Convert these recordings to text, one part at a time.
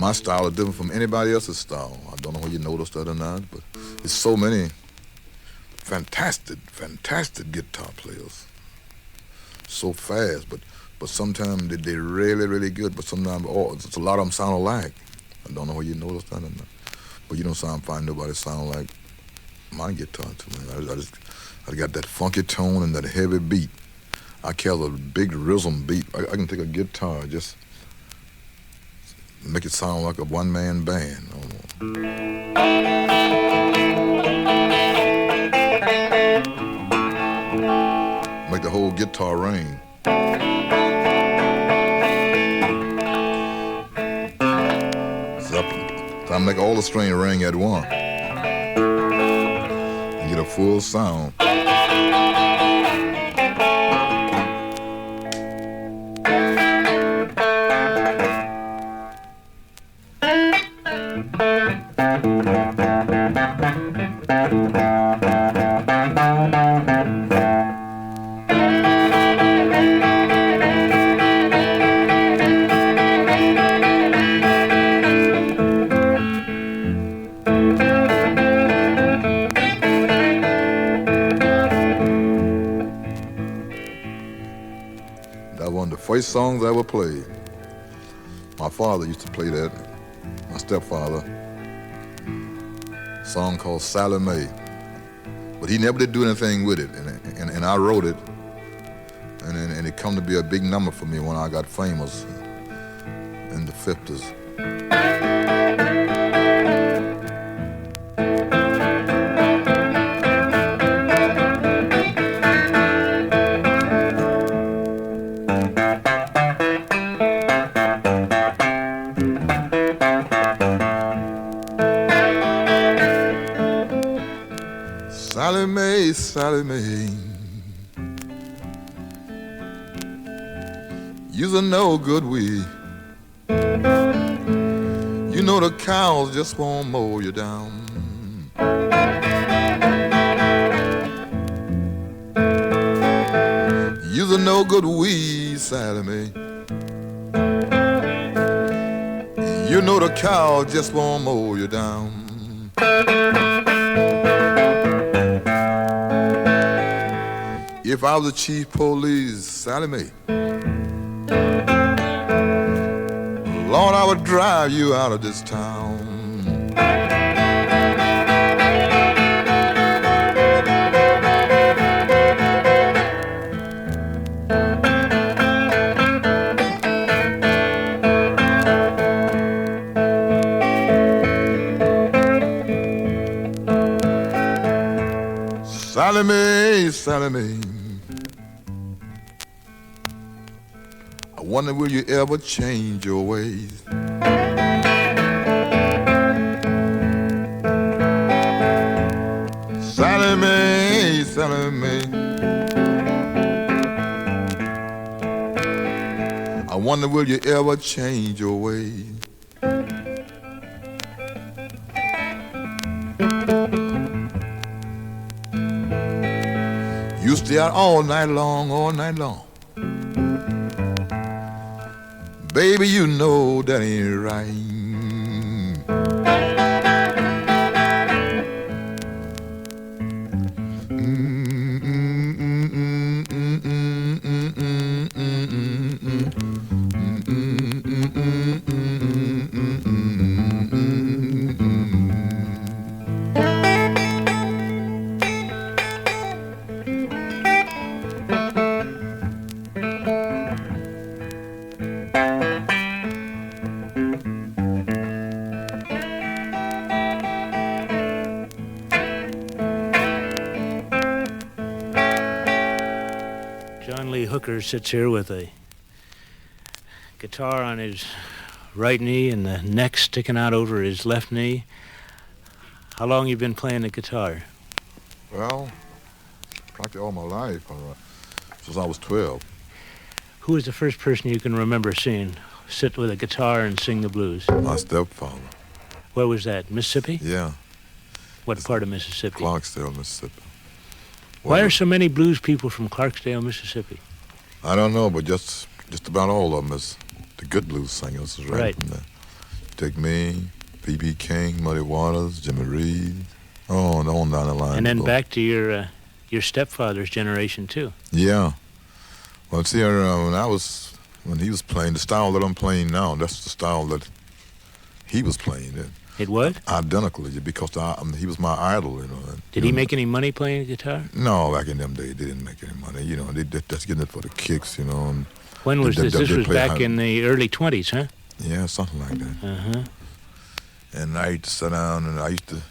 My style is different from anybody else's style. I don't know whether you noticed that or not, but there's so many fantastic guitar players. So fast, but sometimes they really good, but sometimes a lot of them sound alike. I don't know whether you noticed that or not. But you don't find nobody sound like my guitar to me. I got that funky tone and that heavy beat. I carry a big rhythm beat. I can take a guitar, just make it sound like a one-man band. Make the whole guitar ring. So I make all the string ring at once and get a full sound. First songs I ever played. My father used to play that, my stepfather. A song called Sally Mae. But he never did do anything with it, and I wrote it, and it come to be a big number for me when I got famous in the 50s. Sally Mae, you's a no good weed. You know the cows just won't mow you down. You's a no good weed, Sally Mae. You know the cows just won't mow you down. If I was the chief police, Sally Mae, Lord, I would drive you out of this town. Sally Mae, Sally Mae, I wonder will you ever change your ways? Sally Mae, Sally Mae, I wonder will you ever change your ways? You stay out all night long, all night long. Baby, you know that ain't right. Hooker sits here with a guitar on his right knee and the neck sticking out over his left knee. How long you been playing the guitar? Well, practically all my life, since I was 12. Who was the first person you can remember seeing sit with a guitar and sing the blues? My stepfather. Where was that, Mississippi? Yeah. What part of Mississippi? Clarksdale, Mississippi. Why are so many blues people from Clarksdale, Mississippi? I don't know, but just about all of them is the good blues singers is right from there. Take Me, B.B. King, Muddy Waters, Jimmy Reed, on down the line. And then back to your stepfather's generation too. Yeah. Well, see, when he was playing, the style that I'm playing now, that's the style that he was playing. It was? Identically, because he was my idol, you know. Did he make any money playing the guitar? No, back in them days, they didn't make any money. You know, they just getting it for the kicks, you know. And when was this? This was back in the early 20s, huh? Yeah, something like that. Uh-huh. And I used to sit down, and I used to,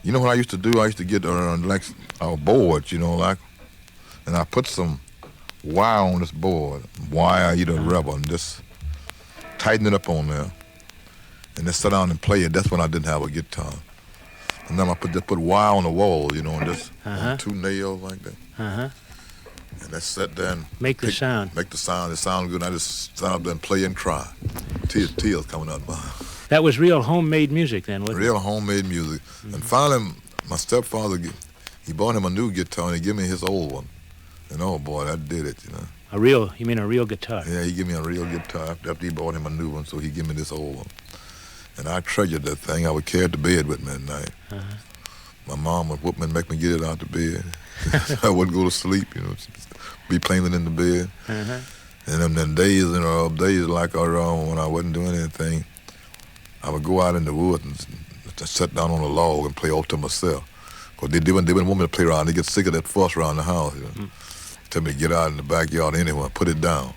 you know what I used to do? I used to get like our boards, you know, like, and I put some wire on this board, wire, either rubber, and just tighten it up on there. And then sit down and play it. That's when I didn't have a guitar. And then I just put wire on the wall, you know, and just on 2 nails like that. Uh-huh. And I sat there and make the sound. Make the sound. It sounded good. And I just sat up there and play and cry. Tears coming out of my eyes. That was real homemade music then, wasn't it? Real homemade music. Mm-hmm. And finally, my stepfather, he bought him a new guitar and he gave me his old one. And oh boy, that did it, you know. You mean a real guitar? Yeah, he gave me a real guitar after he bought him a new one, so he gave me this old one. And I treasured that thing. I would carry it to bed with me at night. Uh-huh. My mom would whoop me and make me get it out to bed. I wouldn't go to sleep, you know, be playing it in the bed. Uh-huh. And then days, you know, days like when I wasn't doing anything, I would go out in the woods and just sit down on a log and play all to myself. Because they wouldn't want me to play around. They get sick of that fuss around the house. You know? Tell me to get out in the backyard anyway, put it down.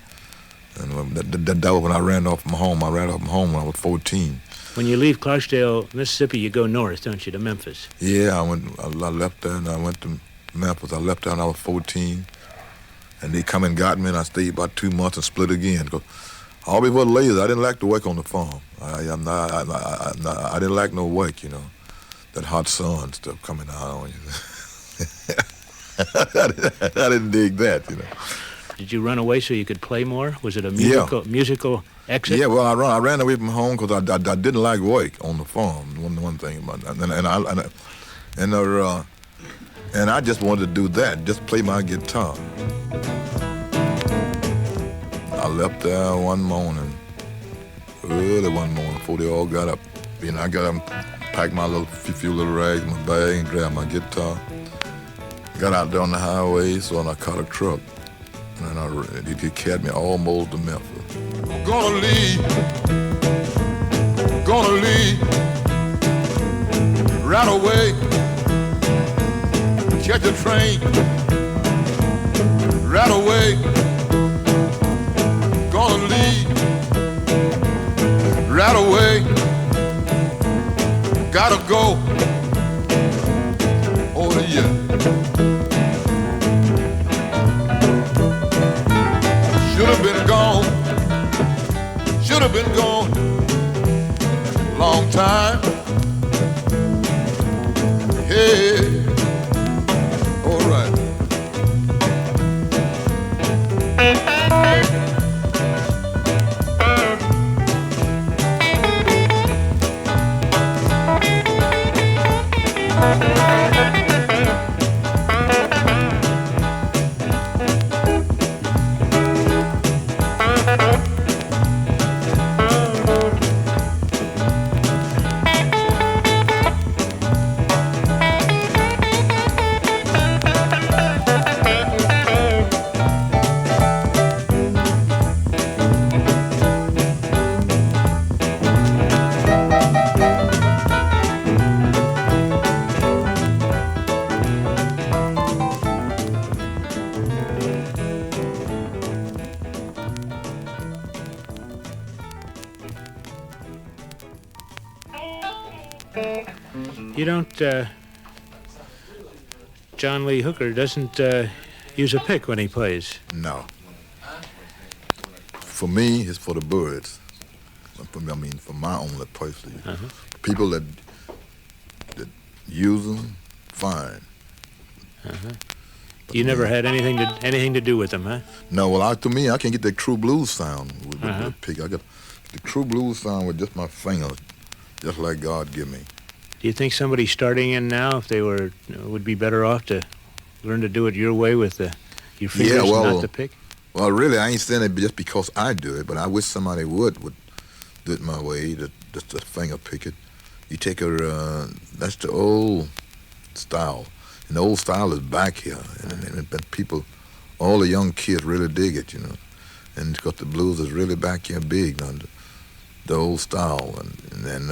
And that was when I ran off from home. I ran off from home when I was 14. When you leave Clarksdale, Mississippi, you go north, don't you, to Memphis? Yeah, I left there and I went to Memphis. I left there when I was 14. And they come and got me, and I stayed about 2 months and split again. Because I always was lazy. I didn't like to work on the farm. I didn't like no work, you know. That hot sun stuff coming out on you. I didn't dig that, you know. Did you run away so you could play more? Was it a musical exit? Yeah, well, I ran away from home because I didn't like work on the farm. One thing about that, and I just wanted to do that, just play my guitar. I left there one morning, early one morning, before they all got up. You know, I got up, packed my few little rags in my bag, and grabbed my guitar. Got out there on the highway, so I caught a truck. And it carried me almost to Memphis. Gonna leave right away. Catch a train right away. Gonna leave right away. Gotta go. Oh yeah. Should have been gone long time. Hey, all right. You don't, John Lee Hooker doesn't use a pick when he plays. No. For me, it's for the birds. For my own personally. Uh-huh. People that use them, fine. Uh-huh. You never had anything to do with them, huh? No, well, to me, I can get that true blues sound with the pick. I got the true blues sound with just my fingers, just like God give me. Do you think somebody starting in now, if they would be better off to learn to do it your way with your fingers and not the pick? Well, really, I ain't saying it just because I do it, but I wish somebody would do it my way, just a finger pick it. You take that's the old style. And the old style is back here. And people, all the young kids really dig it, you know. And because the blues is really back here big now, the old style. And then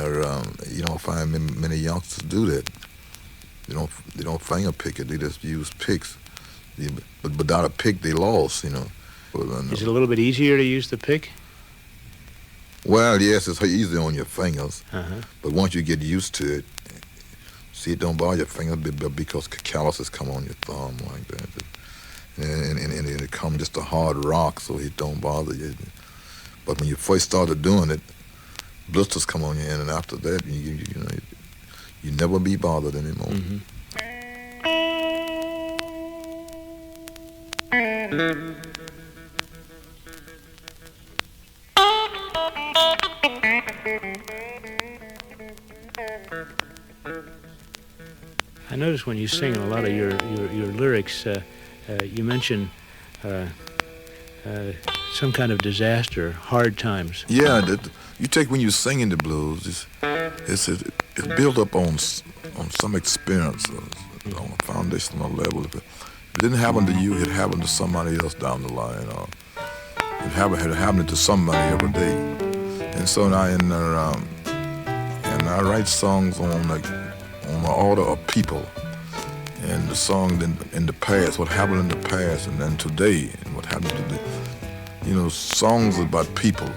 you don't find many youngsters do that. They don't finger pick it, they just use picks. But without a pick, they lost, you know. Is it a little bit easier to use the pick? Well, yes, it's easy on your fingers. Uh-huh. But once you get used to it, see, it don't bother your fingers because calluses come on your thumb like that. And it comes just a hard rock, so it don't bother you. But when you first started doing it, blisters come on your hand, and after that, you never be bothered anymore. Mm-hmm. I notice when you sing a lot of your lyrics, you mention some kind of disaster, hard times. Yeah, you take when you sing in the blues, it's built up on some experiences on a foundational level. If it didn't happen to you, it happened to somebody else down the line, or it happened to somebody every day. And so now, and I write songs on the order of people, and the song in the past, what happened in the past, and then today, and what happened today. You know, songs about people.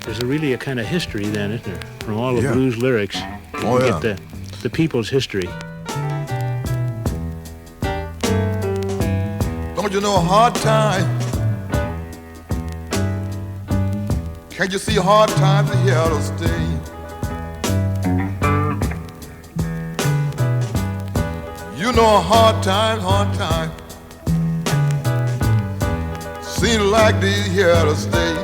There's really a kind of history then, isn't there? From all the blues lyrics, you get the people's history. Don't you know a hard time? Can't you see hard times are here to stay? You know a hard time. Seems like these here to stay.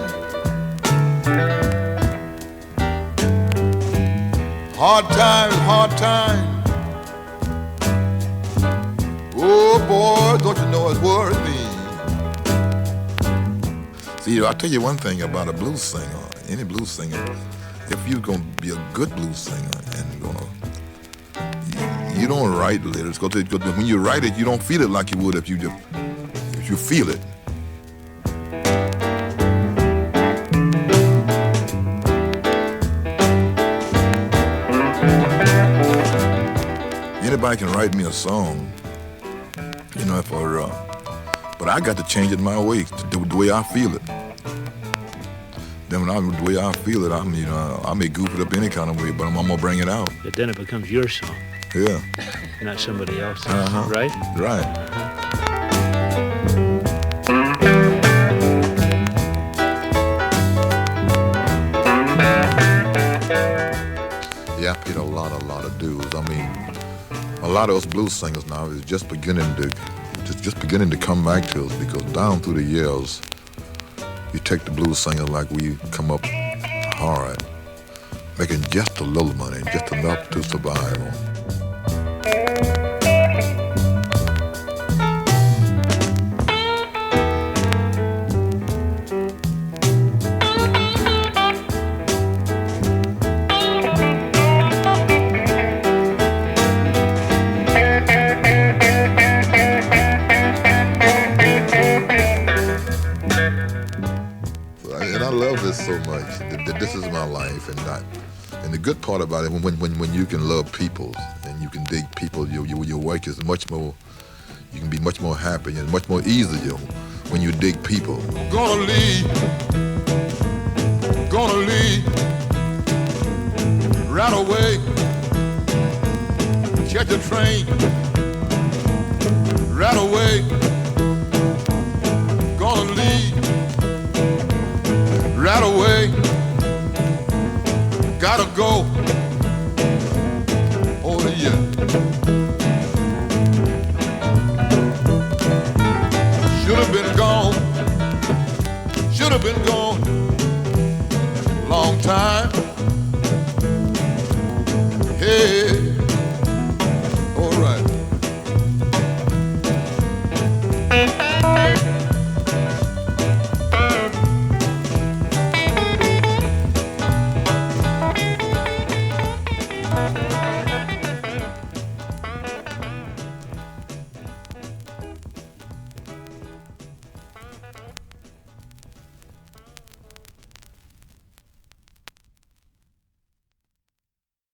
Hard time. Oh boy, don't you know it's worth me? See, I'll tell you one thing about a blues singer, any blues singer. If you're gonna be a good blues singer and you don't write lyrics, because when you write it, you don't feel it like you would if you feel it. Anybody can write me a song, but I got to change it my way, the way I feel it. Then the way I feel it, I may goof it up any kind of way, but I'm gonna bring it out. But then it becomes your song. Yeah. Not somebody else's, right? Right. Yeah, I paid a lot of dues. I mean, a lot of us blues singers now is just beginning to come back to us, because down through the years, you take the blues singers like we come up hard, making just a little money, just enough to survive on. So much that this is my life, and the good part about it, when you can love people and you can dig people, your work is much more. You can be much more happy and much more easier when you dig people. Gonna leave right away. Catch a train right away. Gonna leave right away, gotta go. Oh yeah. Should have been gone, long time. Hey, all right. Bye.